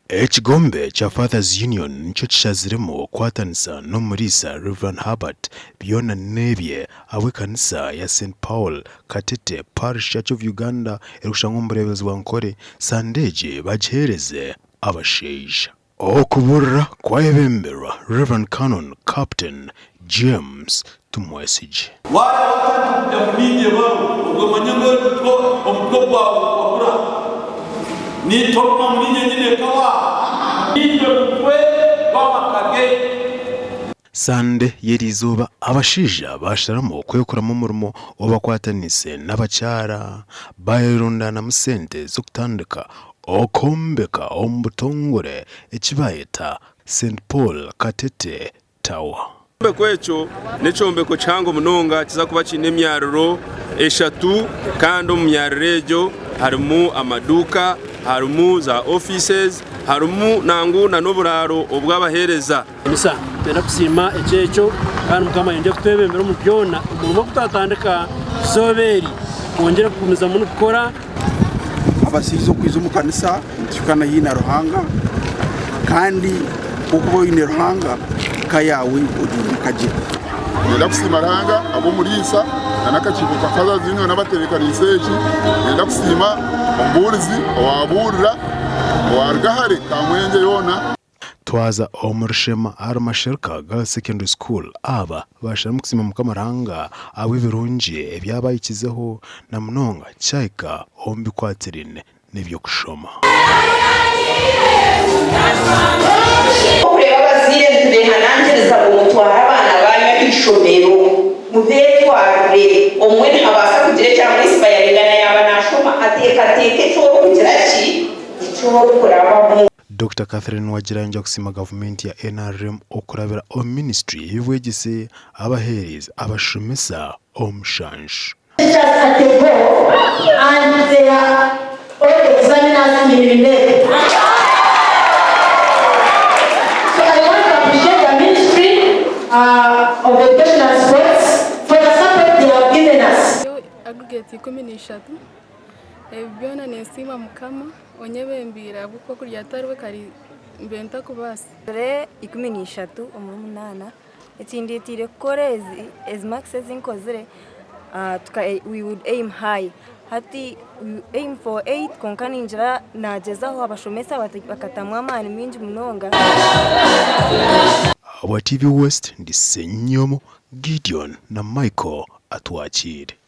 Ekigombe cha Fathers Union nicho kishaziremo kwatanisa no murisa Reverend Herbert byona nebye awekanisa ya C.O.U Katete Parish Church of Uganda erushango mburebezi wankore sandeje bagihereze Abashaija okuburra kwayebembera Reverend Canon Captain James tumwesije wala watatu yamunije wao ubwo manyango omukobwa wakura ni tokma munije nyine kawa nibyo kwe bamakage Sande yerizuba Abashaija basharamo kwekuramo umurimo w'abakwatanise n'abacyara bayirundana mu sente zo kutandika okombeka ombutongore ekibayeta C.O.U Katete Tower. Kwecho nechombeko chango munonga kiza kuba kine emyariro eshatu kandi omumyarirejo harimu amaduka harimu za offices harimu nangu na noburaro obwabahereza misa tera kusima echecho kandi mukama yende kutebembera mu byona umurimo kutatandika zoberi kongera kukomeza mu gukora abasizo kwiza omukanisa tukana yina ruhanga kandi ukubo yine ruhanga kayawe odi kaje nenda kusima ranga abo murisa nanakachibo ka Fathers Union n'abatereka research nenda kusima omburizi owaburira wargahare kamwenje yona twaza omurshema armashirka Girls Secondary School aba bashiramo kusima mukamaranga abibirungi ebyabayikizeho na munonga cyayika ombi kwatirine nibyo kushoma ishomero mubetware omwe abasa kugira cyangwa isibayingana yabanashoma ateka cyo kugira ki cyo kuraba. Dr. Catherine Wajiranja kusima government ya NRM okurabira o ministry yivwegise abahereza abashumisa omushansh and they are all examiners in the of educational sports for the support they have given us. Aggregate 13 byona nesima mukama onyebembira buko kurya tarwe kari mbenta kubasi re 13 omumunana etindi tire korezi as max as inkozere we would aim high hati we aim for 8 konkaninjira nagezaho abashomesa bakatamwa amani minji munonga wa TV West ndi Senyomo Gideon na Michael atwachire.